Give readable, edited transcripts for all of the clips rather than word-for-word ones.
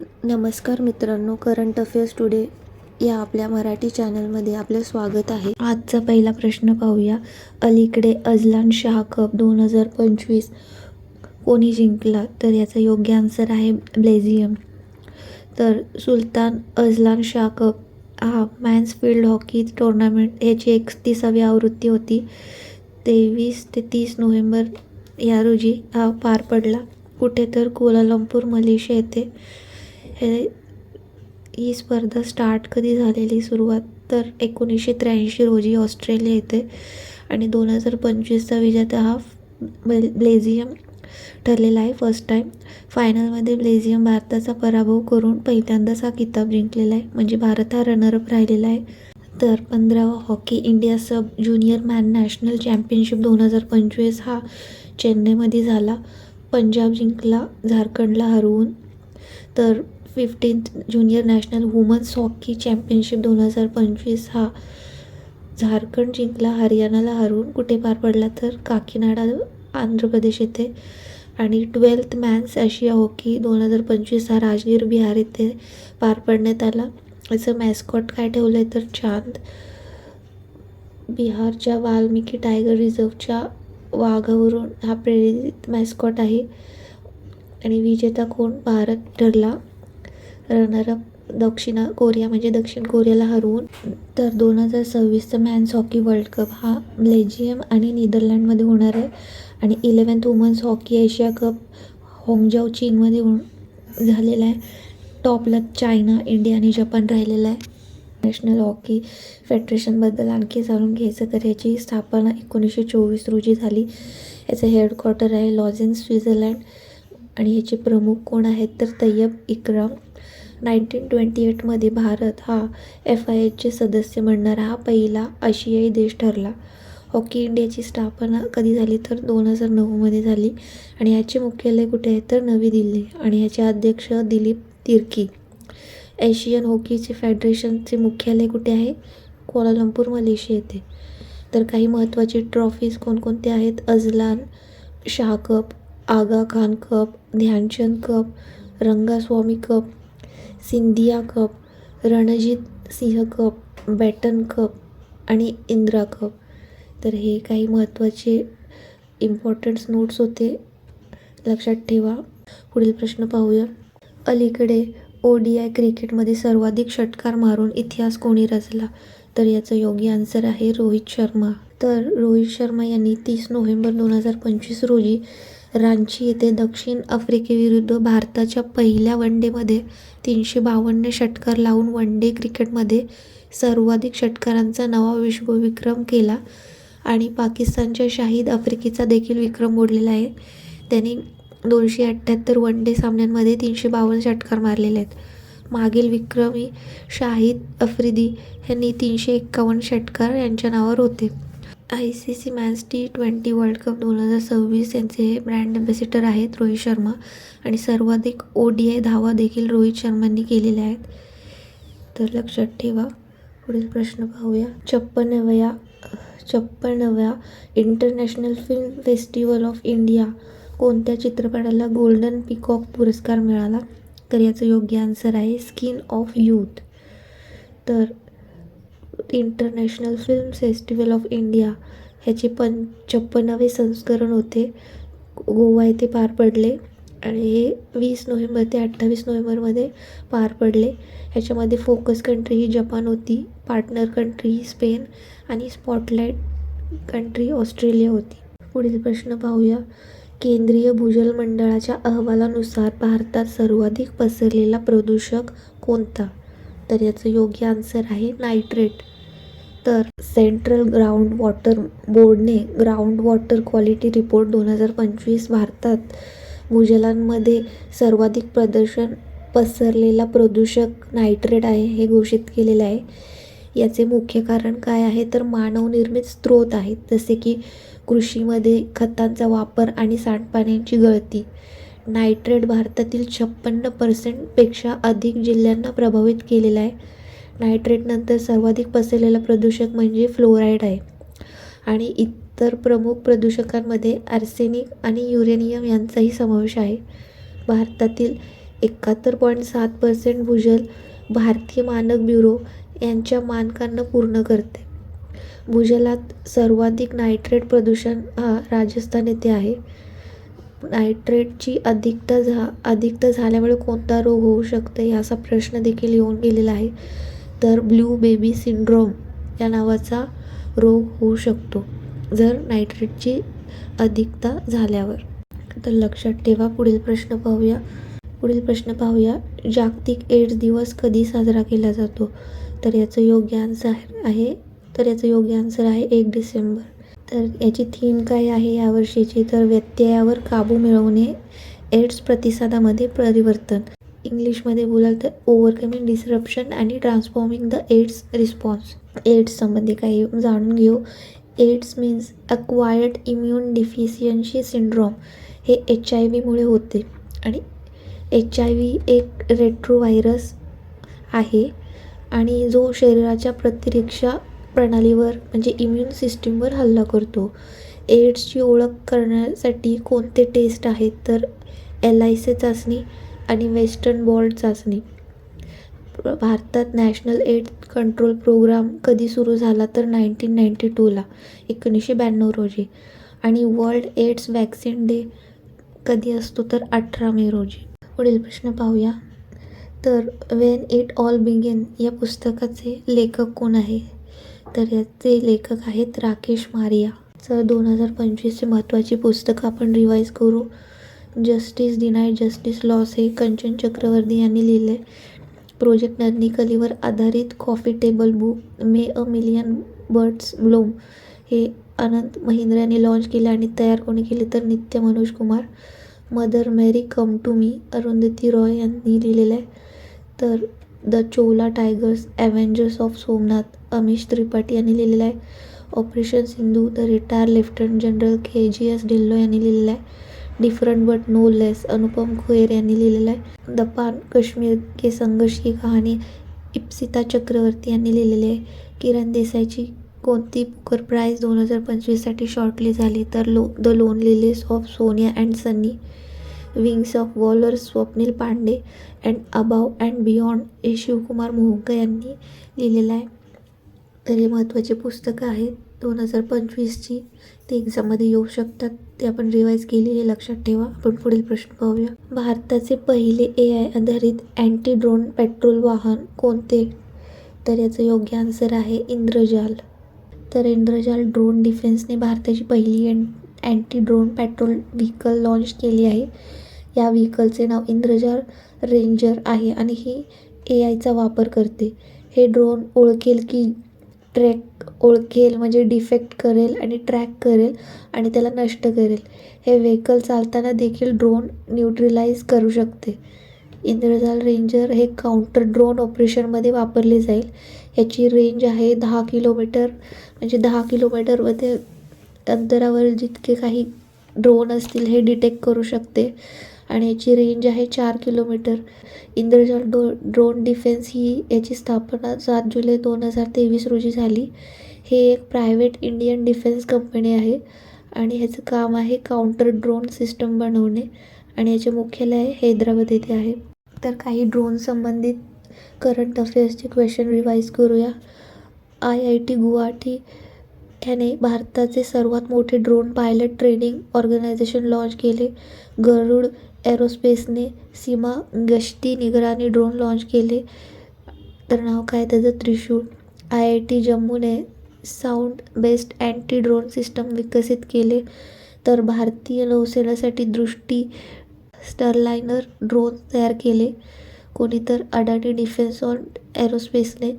नमस्कार मित्रांनो, current affairs today या आपल्या मराठी चॅनलमध्ये आपले स्वागत आहे. आजचा पहिला प्रश्न पाहूया. अलीकडे अझलान शाह कप 2025 कोणी जिंकला? तर याचा योग्य आन्सर आहे बेल्जियम. तर सुलतान अझलान शाह कप हा मॅन्स फील्ड हॉकी टुर्नामेंट याची 31वी आवृत्ती होती. 23 ते 30 नोव्हेंबर या रोजी हा पार पडला. कुठे तर कोलालंपूर मलेशिया येथे. ही स्पर्धा स्टार्ट कधी झालेली सुरुवात तर 1983 रोजी ऑस्ट्रेलिया येथे आणि 2025चा विजेता हा बेल्जियम ठरलेला आहे. फर्स्ट टाईम फायनलमध्ये बेल्जियम भारताचा पराभव करून पहिल्यांदाच हा किताब जिंकलेला आहे, म्हणजे भारत हा रनरअप राहिलेला आहे. तर 15वा hockey India sub junior man national championship 2025 हा चेन्नईमध्ये झाला. पंजाब जिंकला झारखंडला हरवून. तर 15th junior national women's hockey championship 2025 हा झारखंड जिंकला हरियाणाला हरवून. कुठे पार पडला तर काकीनाडा आंध्र प्रदेश येथे. आणि 12th मॅन्स आशिया हॉकी 2025 हा राजगीर बिहार येथे पार पडण्यात आला. याचं मॅस्कॉट काय ठेवलं आहे तर चांद. बिहारच्या वाल्मिकी टायगर रिझर्वच्या वाघावरून हा प्रेरित मॅस्कॉट आहे. आणि विजेता कोण? भारत ठरला. रनरअप दक्षिण कोरियाला हरवून. तर 2026चा मॅन्स हॉकी वर्ल्ड कप हा बेल्जियम आणि नेदरलँडमध्ये होणार आहे. आणि 11th women's hockey Asia cup Hangzhou चीनमध्ये झालेला आहे. टॉपला चायना, इंडिया आणि जपान राहिलेला आहे. नॅशनल हॉकी फेडरेशनबद्दल आणखी जाणून घ्यायचं तर याची स्थापना 1924 रोजी झाली. याचं हेडक्वार्टर आहे लॉझेन, स्वित्झर्लंड. आणि याचे प्रमुख कोण आहेत तर तय्यब इक्राम. 1928मध्ये भारत हा FIHचे सदस्य बनणारा हा पहिला आशियाई देश ठरला. हॉकी इंडियाची स्थापना कधी झाली तर 2009मध्ये झाली. आणि याचे मुख्यालय कुठे आहे तर नवी दिल्ली. आणि याचे अध्यक्ष दिलीप तिर्की. एशियन हॉकीचे फेडरेशनचे मुख्यालय कुठे आहे? कोलालंपूर मलेशिया येथे. तर काही महत्त्वाचे ट्रॉफीज कोणकोणते आहेत? Azlan Shah cup, Aga Khan cup, Dhyanchand cup, Rangaswamy cup, Scindia cup, Ranjit Singh cup, Beighton cup आणि इंदिरा कप. तर हे काही महत्त्वाचे इम्पॉर्टंट्स नोट्स होते, लक्षात ठेवा. पुढील प्रश्न पाहूया. अलीकडे ODI क्रिकेटमध्ये सर्वाधिक षटकार मारून इतिहास कोणी रचला? तर याचं योग्य आन्सर आहे रोहित शर्मा. तर रोहित शर्मा यांनी 30 नोव्हेंबर 2025 रोजी रांची येथे दक्षिण आफ्रिकेविरुद्ध भारताच्या पहिल्या वनडेमध्ये 352 षटकार लावून वनडे क्रिकेटमध्ये सर्वाधिक षटकारांचा नवा विश्वविक्रम केला. आणि पाकिस्तानच्या शाहिद आफ्रिदीचा देखील विक्रम मोडलेला आहे. त्यांनी 278 वनडे सामन्यांमध्ये 352 षटकार मारलेले आहेत. मागील विक्रमी शाहिद आफ्रिदी यांनी 351 षटकार यांच्या नावावर होते. ICC man's T20 world cup 2026 यांचे हे ब्रँड ॲम्बॅसिडर आहेत रोहित शर्मा. आणि सर्वाधिक ODI धावा देखील रोहित शर्मांनी केलेल्या आहेत, तर लक्षात ठेवा. पुढील प्रश्न पाहूया. 56व्या international film festival of India कोणत्या चित्रपटाला गोल्डन पीकॉक पुरस्कार मिळाला? तर याचं योग्य आन्सर आहे स्किन ऑफ यूथ. तर international film festival of India ह्याचे 56वे संस्करण होते. गोवा येथे पार पडले आणि हे 20 नोव्हेंबर ते 28 नोव्हेंबरमध्ये पार पडले. ह्याच्यामध्ये फोकस कंट्री ही जपान होती, पार्टनर कंट्री ही स्पेन आणि स्पॉटलाईट कंट्री ऑस्ट्रेलिया होती. पुढील प्रश्न पाहूया. केंद्रीय भूजल मंडळाच्या अहवालानुसार भारतात सर्वाधिक पसरलेला प्रदूषक कोणता? तर याचं योग्य आन्सर आहे नायट्रेट. तर सेंट्रल ग्राउंड वॉटर बोर्डने ग्राउंड वॉटर क्वालिटी रिपोर्ट 2025 भारतात भूजलांमध्ये सर्वाधिक पसरलेला प्रदूषक नायट्रेट आहे हे घोषित केलेलं आहे. याचे मुख्य कारण काय आहे तर मानवनिर्मित स्रोत आहेत, जसे की कृषीमध्ये खतांचा वापर आणि सांडपाण्याची गळती. नायट्रेट भारतातील 56% पेक्षा अधिक जिल्ह्यांना प्रभावित केलेला आहे. नायट्रेटनंतर सर्वाधिक पसरलेला प्रदूषक म्हणजे फ्लोराईड आहे. आणि इतर प्रमुख प्रदूषकांमध्ये आर्सेनिक आणि युरेनियम यांचाही समावेश आहे. भारतातील 71.7% भूजल भारतीय मानक ब्युरो यांच्या मानकांना पूर्ण करते. भूजलात सर्वाधिक नायट्रेट प्रदूषण हा राजस्थान येथे आहे. नायट्रेटची अधिकता झाल्यामुळे कोणता रोग होऊ शकतो याचा प्रश्न देखील येऊन गेलेला आहे. तर ब्लू बेबी सिंड्रोम या नावाचा रोग होऊ शकतो जर नायट्रेटची अधिकता झाल्यावर. तर लक्षात ठेवा. पुढील प्रश्न पाहूया. जागतिक एड्स दिवस कधी साजरा केला जातो? तर याचं योग्य आन्सर आहे 1 डिसेंबर. तर याची थीम काय आहे यावर्षीची? तर व्यत्ययावर काबू मिळवणे, एड्स प्रतिसादामध्ये परिवर्तन. इंग्लिशमध्ये बोलाल तर ओव्हरकमिंग डिसरप्शन आणि transforming the AIDS response. AIDS संबंधी काही जाणून घेऊ. AIDS means acquired immune deficiency syndrome. हे HIV मुळे होते आणि HIV एक रेट्रोव्हायरस आहे आणि जो शरीराच्या प्रतिरक्षा प्रणालीवर म्हणजे इम्युन सिस्टीमवर हल्ला करतो. एड्सची ओळख करण्यासाठी कोणते टेस्ट आहेत? तर LIC चाचणी आणि वेस्टर्न ब्लॉट चाचणी. भारतात नॅशनल एड्स कंट्रोल प्रोग्राम कधी सुरू झाला? तर 1992ला 1992 रोजी. आणि वर्ल्ड एड्स वॅक्सिन डे कधी असतो? तर 18 मे रोजी. पुढील प्रश्न पाहूया. तर वेन इट ऑल बिगिन या पुस्तकाचे लेखक कोण आहे? तर याचे लेखक आहेत राकेश मारिया. तर 2025ची महत्त्वाची पुस्तकं आपण रिवाईज करू. जस्टिस डिनाईड जस्टिस लॉस हे कंचन चक्रवर्ती यांनी लिहिले. प्रोजेक्ट नर्निकलीवर आधारित coffee table book may a million birds Bloom हे अनंत महिंद्रा यांनी लॉन्च केले आणि तयार कोणी केले? तर Nitya Manoj Kumar. Mother Mary come to me Arundhati Roy यांनी लिहिलेलं आहे. तर the Chola tigers avengers of Somnath Amish Tripathi यांनी लिहिलेलं आहे. Operation Sindhu the retire lieutenant general KGS Dhillon यांनी लिहिलेलं आहे. Different but no less Anupam Kher यांनी लिहिलेलं आहे. द पान काश्मीर के संघर्ष की कहाणी इप्सिता चक्रवर्ती यांनी लिहिलेली आहे. किरण देसाईची कोणती बुकर प्राईज 2025साठी शॉर्टली झाली? तर the loneliness of Sonia and Sunny. Wings of valour Swapnil Pandey and above and beyond हे शिवकुमार मोहंका यांनी लिहिलेलं आहे. तर हे महत्त्वाचे पुस्तकं आहेत 2025ची. ते एक्झाममध्ये येऊ शकतात. ते आपण रिवाईज केली हे लक्षात ठेवा. आपण पुढील प्रश्न पाहूया. भारताचे पहिले AI आधारित अँटी ड्रोन पेट्रोल वाहन कोणते? तर याचं योग्य आन्सर आहे इंद्रजाल. तर इंद्रजाल ड्रोन डिफेन्सने भारताची पहिली anti drone petrol vehicle launch केली आहे. या व्हेकलचे नाव इंद्रजाल रेंजर आहे आणि ही AIचा वापर करते. हे ड्रोन ओळखेल म्हणजे डिफेक्ट करेल आणि ट्रॅक करेल आणि त्याला नष्ट करेल. हे व्हेकल चालताना देखील ड्रोन न्यूट्रलाइज करू शकते. इंद्रजाल रेंजर हे काउंटर ड्रोन ऑपरेशनमध्ये वापरले जाईल. याची रेंज आहे 10 किलोमीटर. म्हणजे 10 किलोमीटरमध्ये अंतरावर जितके काही ड्रोन असतील हे डिटेक्ट करू शकते आणि याची रेंज आहे 4 किलोमीटर. इंद्रजाल ड्रोन डिफेन्स ही याची स्थापना 7 जुलै 2023 रोजी झाली. हे एक प्रायव्हेट इंडियन डिफेन्स कंपनी आहे आणि ह्याचं काम आहे काउंटर ड्रोन सिस्टम बनवणे आणि याचे मुख्यालय हैदराबाद येथे आहे. तर काही ड्रोन संबंधित करंट अफेअर्सचे क्वेश्चन रिवाईज करूया. IIT गुवाहाटी ह्याने भारताचे सर्वात मोठे drone pilot training organisation launch केले. गरुड एरोस्पेसने सीमा गस्ती निगराणी ड्रोन लॉन्च केले. तर नाव काय त्याचं? त्रिशूळ. IIT जम्मूने sound based anti drone system विकसित केले. तर भारतीय नौसेनेसाठी दृष्टी स्टारलायनर ड्रोन तयार केले. कोणी? तर अडानी डिफेन्स एरोस्पेसने.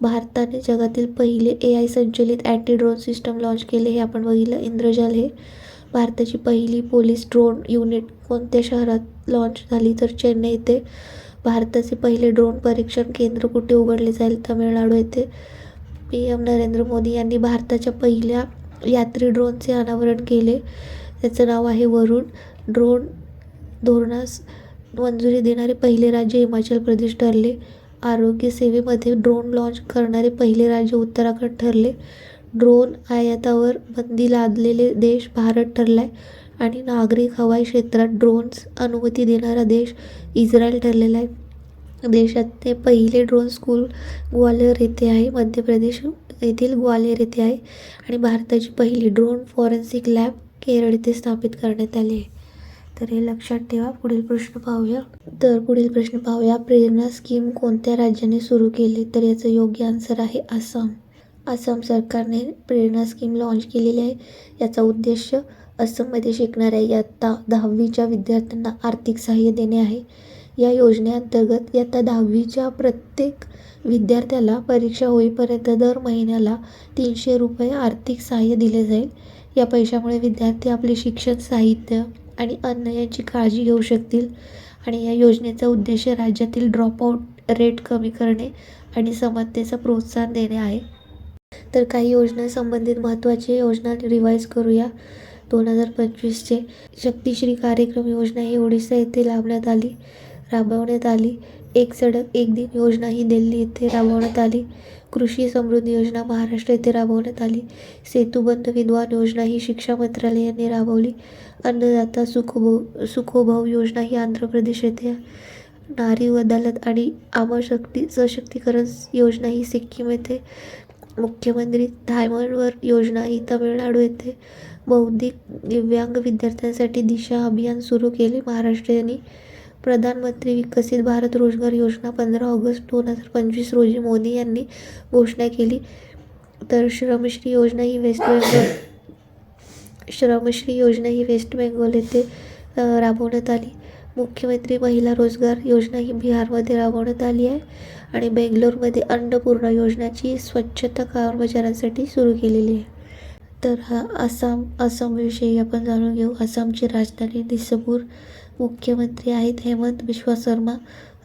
भारताने जगातील पहिले AI संचलित अँटी ड्रोन सिस्टम लॉन्च केले. हे आपण बघितलं. इंद्रजाल हे. भारताची पहिली पोलीस ड्रोन युनिट कोणत्या शहरात लॉन्च झाली? तर चेन्नई येथे. भारताचे पहिले ड्रोन परीक्षण केंद्र कुठे उघडले जाईल? तामिळनाडू येथे. PM नरेंद्र मोदी यांनी भारताच्या पहिल्या यात्री ड्रोनचे अनावरण केले. त्याचं नाव आहे वरुण. ड्रोन धोरणास मंजुरी देणारे पहिले राज्य हिमाचल प्रदेश ठरले. आरोग्य सेवेमध्ये ड्रोन लॉन्च करणारे पहिले राज्य उत्तराखंड ठरले. ड्रोन आयातावर बंदी लादलेले देश भारत ठरला आहे आणि नागरिक हवाई क्षेत्रात ड्रोन्स अनुमती देणारा देश इस्रायल ठरलेला आहे. देशातले पहिले ड्रोन स्कूल ग्वाल्हेर येथे आहे, मध्य प्रदेश येथील ग्वाल्हेर येथे आहे. आणि भारताची पहिली ड्रोन फॉरेन्सिक लॅब केरळ येथे स्थापित करण्यात आली आहे. तर हे लक्षात ठेवा. पुढील प्रश्न पाहूया. प्रेरणा स्कीम कोणत्या राज्याने सुरू केली? तर याचं योग्य आन्सर आहे आसाम. आसाम सरकारने प्रेरणा स्कीम लॉन्च केलेली आहे. याचा उद्देश आसाममध्ये शिकणाऱ्या इयत्ता 10वीच्या विद्यार्थ्यांना आर्थिक सहाय्य देणे आहे. या योजनेअंतर्गत इयत्ता 10वीच्या प्रत्येक विद्यार्थ्याला परीक्षा होईपर्यंत दर महिन्याला 300 रुपये आर्थिक सहाय्य दिले जाईल. या पैशामुळे विद्यार्थी आपले शिक्षण, साहित्य आणि अन्न यांची काळजी घेऊ शकतील. आणि या योजनेचा उद्देश राज्यातील ड्रॉपआउट रेट कमी करणे आणि समानतेचं प्रोत्साहन देणे आहे. तर काही योजनांसंबंधित महत्त्वाची योजना रिवाईज करूया. 2025चे शक्तिश्री कार्यक्रम योजना ही ओडिशा येथे राबवण्यात आली. एक सडक एक दिन योजना ही दिल्ली येथे राबवण्यात आली. कृषी समृद्धी योजना महाराष्ट्र येथे राबवण्यात आली. सेतुबंध विद्वान योजना ही शिक्षा मंत्रालयाने राबवली. अन्नदाता सुखोभव योजना ही आंध्र प्रदेश येथे. नारी अदालत आणि आमाशक्ती सशक्तीकरण योजना ही सिक्कीम येथे. मुख्यमंत्री धायमनवर योजना ही तामिळनाडू येथे. बौद्धिक दिव्यांग विद्यार्थ्यांसाठी दिशा अभियान सुरू केले महाराष्ट्र यांनी. प्रधानमंत्री विकसित भारत रोजगार योजना 15 ऑगस्ट 2025 रोजी मोदी यांनी घोषणा केली. तर श्रमश्री योजना ही वेस्ट बेंगॉल येथे राबवण्यात आली. मुख्यमंत्री महिला रोजगार योजना ही बिहारमध्ये राबवण्यात आली आहे. आणि बेंगलोरमध्ये अन्नपूर्णा योजनाची स्वच्छता कर्मचाऱ्यांसाठी सुरू केलेली आहे. तर हा आसामविषयी आपण जाणून घेऊ. आसामची राजधानी दिसपूर. मुख्यमंत्री आहेत हेमंत बिश्वा शर्मा.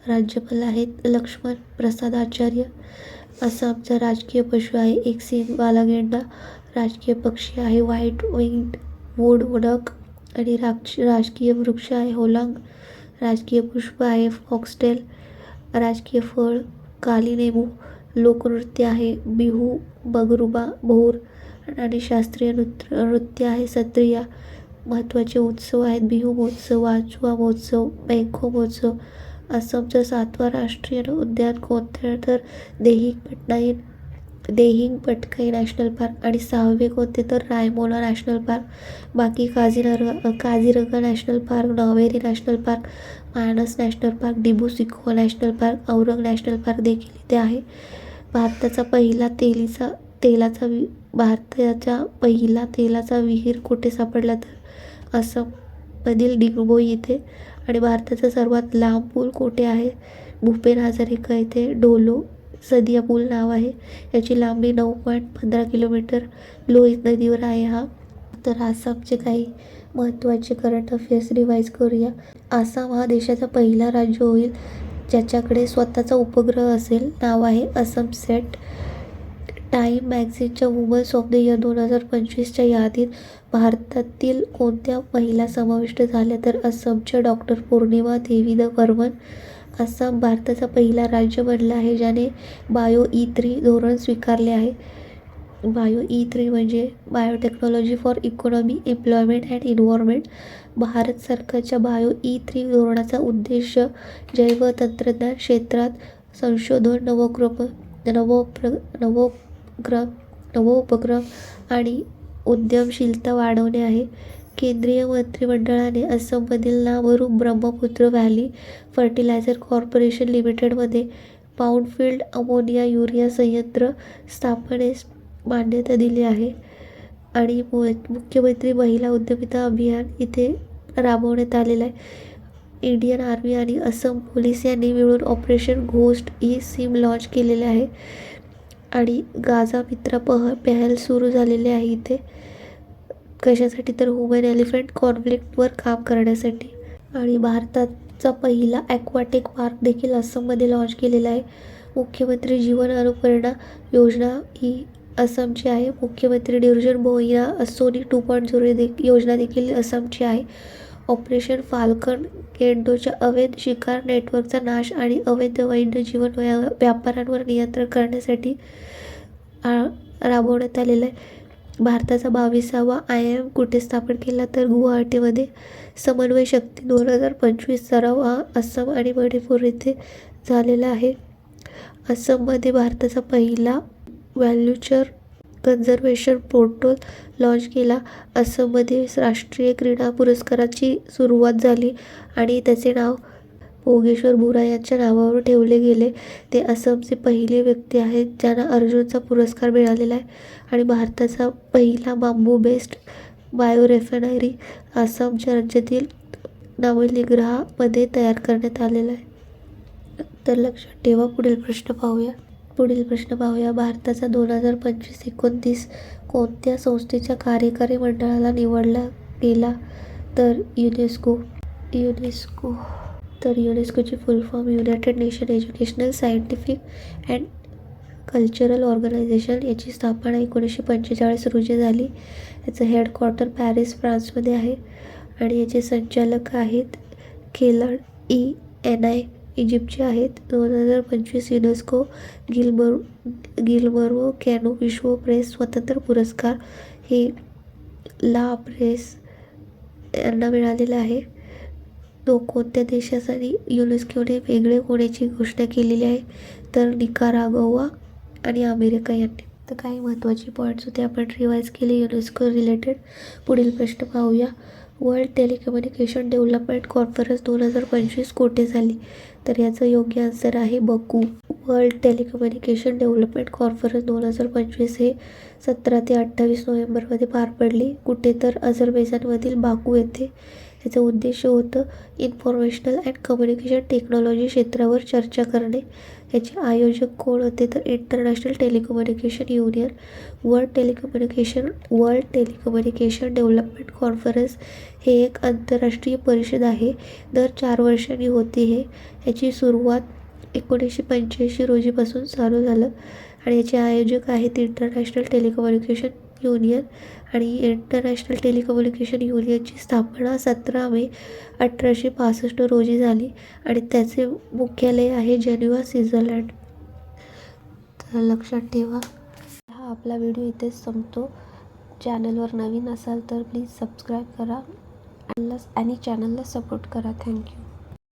राज्यपाल आहेत लक्ष्मण प्रसाद आचार्य. आसामचा राजकीय पशु आहे एक सींगवाला गेंडा. राजकीय पक्षी आहे व्हाईट विंग्ड वूड डक. आणि राजकीय वृक्ष आहे होलांग. राजकीय पुष्प आहे फॉक्सटेल. राजकीय फळ कालीनेमू. लोकनृत्य आहे बिहू, बगरुबा, भोर. आणि शास्त्रीय नृत्य आहे सत्रिया. महत्त्वाचे उत्सव आहेत बिहू महोत्सव, वाचुआ महोत्सव, बेंखो महोत्सव. आसामचं 7वं राष्ट्रीय उद्यान कोणतं? तर देहिंग पटकाई नॅशनल पार्क. आणि 6वे कोणते? तर रायमोना नॅशनल पार्क. बाकी काझीरंगा नॅशनल पार्क, नौवेरी national park, Manas national park, Dibru-Saikhowa national park, Orang national park देखील इथे आहे. भारताचा पहिला तेलाचा विहीर कुठे सापडला? तर आसाममधील डिगबोई येथे. आणि भारताचा सर्वात लांब पूल कुठे आहे? भूपेन हजारिका येथे डोलो सदिया पूल नाव आहे. याची लांबी 9.15 किलोमीटर लोहित नदीवर आहे हा. तर आसामचे काही महत्त्वाचे करंट अफेअर्स रिवाईज करूया. आसाम हा देशाचा पहिला राज्य होईल ज्याच्याकडे स्वतःचा उपग्रह असेल. नाव आहे असम सेट. टाइम मॅगझिनच्या वुमन्स ऑफ द इयर 2025च्या यादीत भारतातील कोणत्या महिला समाविष्ट झाल्या? तर आसामच्या डॉक्टर पूर्णिमा देवी वर्मन. आसाम भारताचा पहिला राज्य बनला आहे ज्याने बायो E3 धोरण स्वीकारले आहे. बायो E3 म्हणजे biotechnology for economy, employment and environment. Bharat सरकारच्या बायो E3 धोरणाचा उद्देश जैवतंत्रज्ञान क्षेत्रात संशोधन, नवोपक्रम आणि उद्यमशीलता वाढवणे आहे. केंद्रीय मंत्रिमंडळाने आसाममधील Namrup Brahmaputra Valley Fertilizer Corporation लिमिटेडमध्ये पाऊंडफील्ड अमोनिया युरिया संयंत्र स्थापनेस मान्यता दिली आहे. आणि मुख्यमंत्री महिला उद्यमिता अभियान इथे राबवण्यात आलेलं आहे. इंडियन आर्मी आणि आसाम पोलीस यांनी मिळून ऑपरेशन घोस्ट ही स्कीम लॉन्च केलेले आहे. आणि गाझा मित्रा पहल सुरू झालेली आहे इथे. कशासाठी? तर ह्युमन एलिफंट कॉन्फ्लिक्टवर काम करण्यासाठी. आणि भारताचा पहिला ॲक्वाटेक पार्क देखील आसाममध्ये लॉन्च केलेला आहे. मुख्यमंत्री जीवन अनुप्रेरणा योजना ही आसामची आहे. मुख्यमंत्री निर्जन भोईरा असोनी 2.0 योजना देखील आसामची आहे. ऑपरेशन फाल्कन गेंडोच्या अवैध शिकार नेटवर्कचा नाश आणि अवैध वन्यजीव व्यापारांवर नियंत्रण करण्यासाठी राबवण्यात आलेलं आहे. भारताचा 22वा IIM कुठे स्थापन केला तर गुवाहाटीमध्ये. समन्वय शक्ती 2025 सराव हा आसाम आणि मणिपूर येथे झालेला आहे. आसाममध्ये भारताचा पहिला व्हॅल्यूचर कन्झर्वेशन पोर्टल लॉन्च केला. आसाममध्ये राष्ट्रीय क्रीडा पुरस्काराची सुरुवात झाली आणि त्याचे नाव भोगेश्वर बुरा यांच्या नावावर ठेवले गेले. ते आसामचे पहिले व्यक्ती आहेत ज्यांना अर्जुनचा पुरस्कार मिळालेला आहे. आणि भारताचा पहिला बांबू बेस्ड बायोरिफायनरी आसामच्या राज्यातील नवलिग्रामध्ये तयार करण्यात आलेला आहे. तर लक्षात ठेवा. पुढील प्रश्न पाहूया. भारताचा 2025-29 कोणत्या संस्थेच्या कार्यकारी मंडळाला निवडला गेला तर युनेस्को. तर युनेस्कोची full form United Nation Educational, Scientific and Cultural Organisation. याची स्थापना 1945 रोजी झाली. याचं हेडक्वार्टर पॅरिस, फ्रान्समध्ये आहे आणि याचे संचालक आहेत खेलड ENI, इजिप्तचे आहेत. 2025 युनेस्को गिलर्मो कॅनो विश्व प्रेस स्वतंत्र पुरस्कार हे ला प्रेस यांना मिळालेला आहे. कोणत्या देशासाठी युनेस्कोने वेगळे होण्याची घोषणा केलेली आहे तर निकारागुआ आणि अमेरिका यांनी. तर काही महत्त्वाचे पॉईंट्स होते आपण रिवाईज केले युनेस्को रिलेटेड. पुढील प्रश्न पाहूया. वर्ल्ड टेलिकम्युनिकेशन डेव्हलपमेंट कॉन्फरन्स 2025 कोठे झाली तर याचं योग्य आन्सर आहे बकू. वर्ल्ड टेलिकम्युनिकेशन डेव्हलपमेंट कॉन्फरन्स 2025 हे 17 ते 28 नोव्हेंबरमध्ये पार पडली. कुठे तर अझरबैजानमधील बाकू येथे. याचं उद्देश होतं इन्फॉर्मेशनल अँड कम्युनिकेशन टेक्नॉलॉजी क्षेत्रावर चर्चा करणे. याचे आयोजक कोण होते तर international telecommunication union. World telecommunication development conference हे एक आंतरराष्ट्रीय परिषद आहे. दर 4 वर्षांनी होते हे. याची सुरुवात 1985 रोजीपासून चालू झालं आणि याचे आयोजक आहेत इंटरनॅशनल टेलिकम्युनिकेशन युनियन. आणि इंटरनॅशनल टेलिकम्युनिकेशन युनियनची स्थापना 17 मे 1865 रोजी झाली आणि त्याचे मुख्यालय आहे जेनेवा, स्वित्झर्लंड. तर लक्षात ठेवा. हा आपला व्हिडिओ इथेच संपतो. चॅनलवर नवीन असाल तर प्लीज सबस्क्राईब करा आणि चॅनलला सपोर्ट करा. थँक्यू.